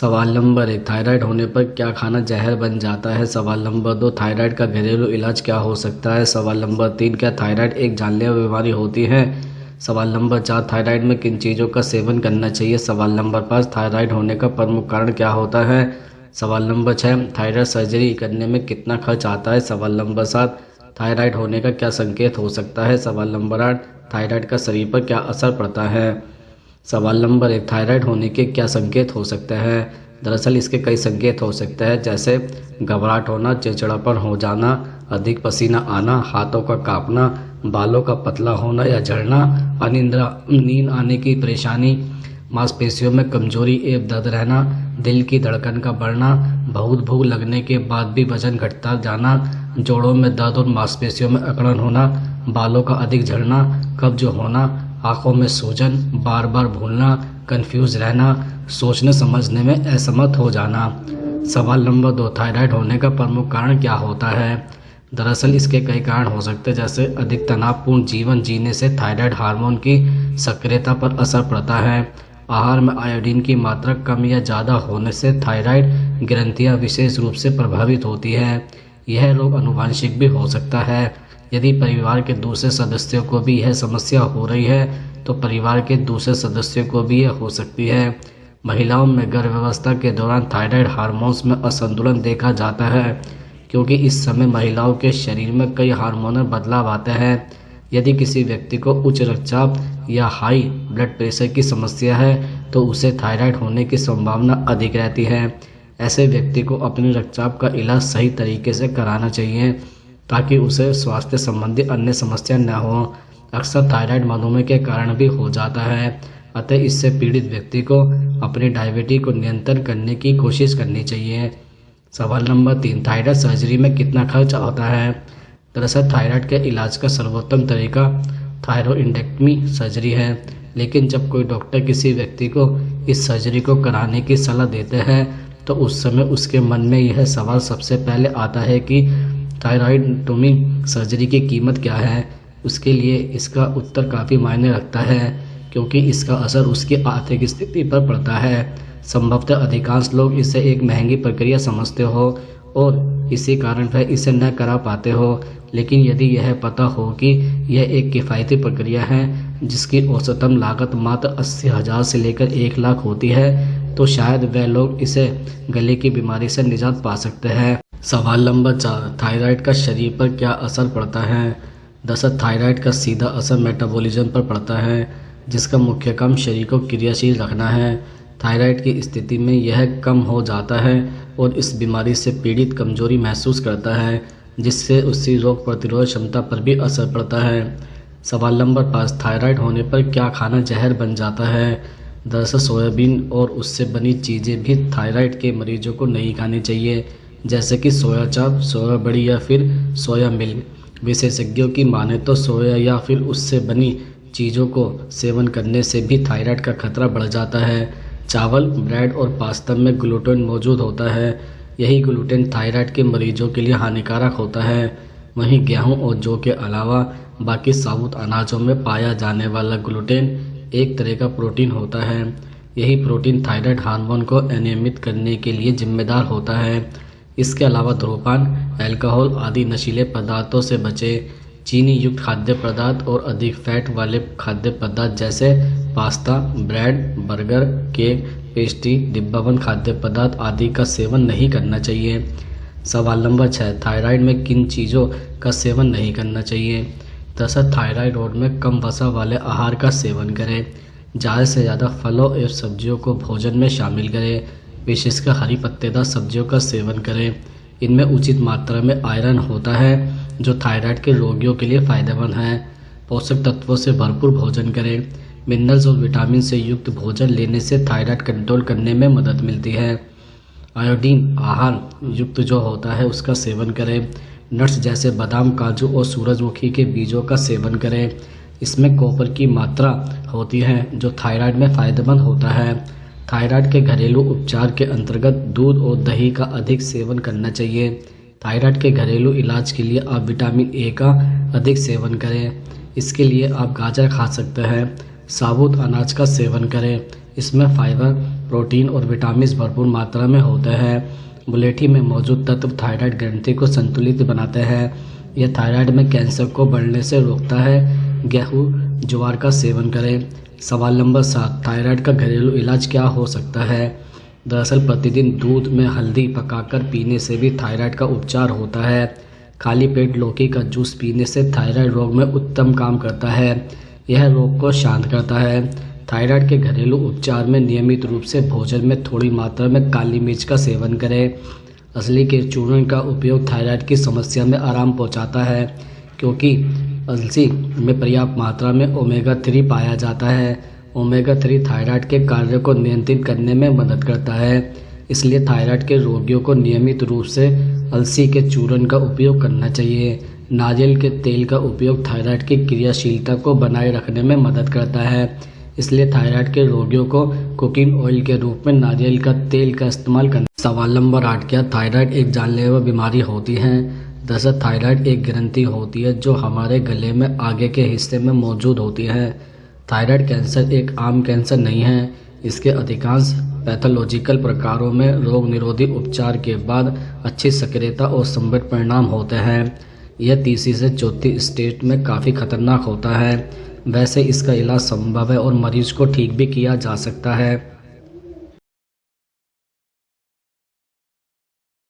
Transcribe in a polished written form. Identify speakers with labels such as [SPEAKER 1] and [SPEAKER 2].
[SPEAKER 1] सवाल number 1, thyroid होने पर क्या खाना जहर बन जाता है। सवाल नंबर 2, थायराइड का घरेलू इलाज क्या हो सकता है। सवाल नंबर 3, क्या थायराइड एक जानलेवा बीमारी होती है। सवाल नंबर 4, थायराइड में किन चीज़ों का सेवन करना चाहिए। सवाल नंबर 5, थायराइड होने का प्रमुख कारण क्या होता है। सवाल नंबर 6, थायराइड सर्जरी करने में कितना खर्च आता है। सवाल नंबर 7, थायराइड होने का क्या संकेत हो सकता है। सवाल नंबर 8, थायराइड का शरीर पर क्या असर पड़ता है। सवाल नंबर 1, थायराइड होने के क्या संकेत हो सकते हैं। दरअसल इसके कई संकेत हो सकते हैं, जैसे घबराहट होना, चिड़चिड़ापन हो जाना, अधिक पसीना आना, हाथों का कांपना, बालों का पतला होना या झड़ना, अनिद्रा, नींद आने की परेशानी, मांसपेशियों में कमजोरी एवं दर्द रहना, दिल की धड़कन का बढ़ना, बहुत भूख लगने के बाद भी वजन घटता जाना, जोड़ों में दर्द और मांसपेशियों में अकड़न होना, बालों का अधिक झड़ना, कब्ज होना, आंखों में सूजन, बार बार भूलना, कंफ्यूज रहना, सोचने समझने में असमर्थ हो जाना। सवाल नंबर 2, थायराइड होने का प्रमुख कारण क्या होता है। दरअसल इसके कई कारण हो सकते हैं, जैसे अधिक तनावपूर्ण जीवन जीने से थायराइड हार्मोन की सक्रियता पर असर पड़ता है। आहार में आयोडीन की मात्रा कम या ज़्यादा होने से थायराइड ग्रंथियां विशेष रूप से प्रभावित होती है। यह रोग आनुवंशिक भी हो सकता है। यदि परिवार के दूसरे सदस्यों को भी यह समस्या हो रही है तो परिवार के दूसरे सदस्यों को भी यह हो सकती है। महिलाओं में गर्भावस्था के दौरान थायराइड हार्मोन्स में असंतुलन देखा जाता है, क्योंकि इस समय महिलाओं के शरीर में कई हार्मोनल बदलाव आते हैं। यदि किसी व्यक्ति को उच्च रक्तचाप या हाई ब्लड प्रेशर की समस्या है तो उसे थायराइड होने की संभावना अधिक रहती है। ऐसे व्यक्ति को अपने रक्तचाप का इलाज सही तरीके से कराना चाहिए ताकि उसे स्वास्थ्य संबंधी अन्य समस्या न हो। अक्सर थायराइड मधुमेह के कारण भी हो जाता है, अतः इससे पीड़ित व्यक्ति को अपनी डायबिटीज को नियंत्रण करने की कोशिश करनी चाहिए। सवाल नंबर 3, थायराइड सर्जरी में कितना खर्च होता है। दरअसल थायराइड के इलाज का सर्वोत्तम तरीका थायरॉइडेक्टमी सर्जरी है, लेकिन जब कोई डॉक्टर किसी व्यक्ति को इस सर्जरी को कराने की सलाह देते हैं तो उस समय उसके मन में यह सवाल सबसे पहले आता है कि थायरॉइडेक्टमी सर्जरी की कीमत क्या है। उसके लिए इसका उत्तर काफ़ी मायने रखता है, क्योंकि इसका असर उसकी आर्थिक स्थिति पर पड़ता है। संभवतः अधिकांश लोग इसे एक महंगी प्रक्रिया समझते हो और इसी कारण वह इसे न करा पाते हो, लेकिन यदि यह पता हो कि यह एक किफ़ायती प्रक्रिया है जिसकी औसतन लागत मात्र 80,000 से लेकर 1 लाख होती है तो शायद वह लोग इसे गले की बीमारी से निजात पा सकते हैं। सवाल नंबर 4, थायराइड का शरीर पर क्या असर पड़ता है। दरअसल थायराइड का सीधा असर मेटाबॉलिज्म पर पड़ता है, जिसका मुख्य काम शरीर को क्रियाशील रखना है। थायराइड की स्थिति में यह कम हो जाता है और इस बीमारी से पीड़ित कमजोरी महसूस करता है, जिससे उसकी रोग प्रतिरोध क्षमता पर भी असर पड़ता है। सवाल नंबर 5, थायराइड होने पर क्या खाना जहर बन जाता है। दरअसल सोयाबीन और उससे बनी चीज़ें भी थायराइड के मरीजों को नहीं खानी चाहिए, जैसे कि सोया चाप, सोया बड़ी या फिर सोया मिल्क। विशेषज्ञों की माने तो सोया या फिर उससे बनी चीज़ों को सेवन करने से भी थायराइड का खतरा बढ़ जाता है। चावल, ब्रेड और पास्ता में ग्लूटेन मौजूद होता है। यही ग्लूटेन थायराइड के मरीजों के लिए हानिकारक होता है। वहीं गेहूं और जौ के अलावा बाकी साबुत अनाजों में पाया जाने वाला ग्लूटेन एक तरह का प्रोटीन होता है। यही प्रोटीन थायराइड हार्मोन को अनियमित करने के लिए जिम्मेदार होता है। इसके अलावा धूम्रपान, अल्कोहल आदि नशीले पदार्थों से बचें। चीनी युक्त खाद्य पदार्थ और अधिक फैट वाले खाद्य पदार्थ जैसे pasta, bread, burger, cake, pastry, डिब्बाबंद खाद्य पदार्थ आदि का सेवन नहीं करना चाहिए। सवाल नंबर 6, थायराइड में किन चीज़ों का सेवन नहीं करना चाहिए। दरअसल थायराइड में कम वसा वाले आहार का सेवन करें। ज़्यादा से ज़्यादा फलों एवं सब्जियों को भोजन में शामिल करें। विशेषकर हरी पत्तेदार सब्जियों का सेवन करें। इनमें उचित मात्रा में आयरन होता है जो थायराइड के रोगियों के लिए फ़ायदेमंद है। पोषक तत्वों से भरपूर भोजन करें। मिनरल्स और विटामिन से युक्त भोजन लेने से थायराइड कंट्रोल करने में मदद मिलती है। आयोडीन आहार युक्त जो होता है उसका सेवन करें। नट्स जैसे बादाम, काजू और सूरजमुखी के बीजों का सेवन करें। इसमें कॉपर की मात्रा होती है जो थायराइड में फ़ायदेमंद होता है। थायराइड के घरेलू उपचार के अंतर्गत दूध और दही का अधिक सेवन करना चाहिए। थायराइड के घरेलू इलाज के लिए आप विटामिन ए का अधिक सेवन करें। इसके लिए आप गाजर खा सकते हैं। साबुत अनाज का सेवन करें। इसमें फाइबर, प्रोटीन और विटामिन भरपूर मात्रा में होते हैं। मुलेठी में मौजूद तत्व थायराइड ग्रंथि को संतुलित बनाते हैं। यह थायराइड में कैंसर को बढ़ने से रोकता है। गेहूँ ज्वार का सेवन करें। सवाल नंबर 7, थायराइड का घरेलू इलाज क्या हो सकता है? दरअसल प्रतिदिन दूध में हल्दी पकाकर पीने से भी थायराइड का उपचार होता है। खाली पेट लौकी का जूस पीने से थायराइड रोग में उत्तम काम करता है। यह रोग को शांत करता है। थायराइड के घरेलू उपचार में नियमित रूप से भोजन में थोड़ी मात्रा में काली मिर्च का सेवन करें। अलसी के चूर्ण का उपयोग थायराइड की समस्या में आराम पहुंचाता है, क्योंकि अलसी में पर्याप्त मात्रा में ओमेगा 3 पाया जाता है। ओमेगा 3 थायराइड के कार्य को नियंत्रित करने में मदद करता है। इसलिए थायराइड के रोगियों को नियमित रूप से अलसी के चूर्ण का उपयोग करना चाहिए। नारियल के तेल का उपयोग थायराइड की क्रियाशीलता को बनाए रखने में मदद करता है। इसलिए थायराइड के रोगियों को कुकिंग ऑयल के रूप में नारियल का तेल का इस्तेमाल करना। सवाल नंबर 8, क्या थायराइड एक जानलेवा बीमारी होती है? दरअसल थायराइड एक ग्रंथि होती है जो हमारे गले में आगे के हिस्से में मौजूद होती है। थायराइड कैंसर एक आम कैंसर नहीं है। इसके अधिकांश पैथोलॉजिकल प्रकारों में रोग निरोधी उपचार के बाद अच्छी सक्रियता और संभावित परिणाम होते हैं। यह तीसरी से चौथी स्टेज में काफ़ी खतरनाक होता है। वैसे इसका इलाज संभव है और मरीज को ठीक भी किया जा सकता है।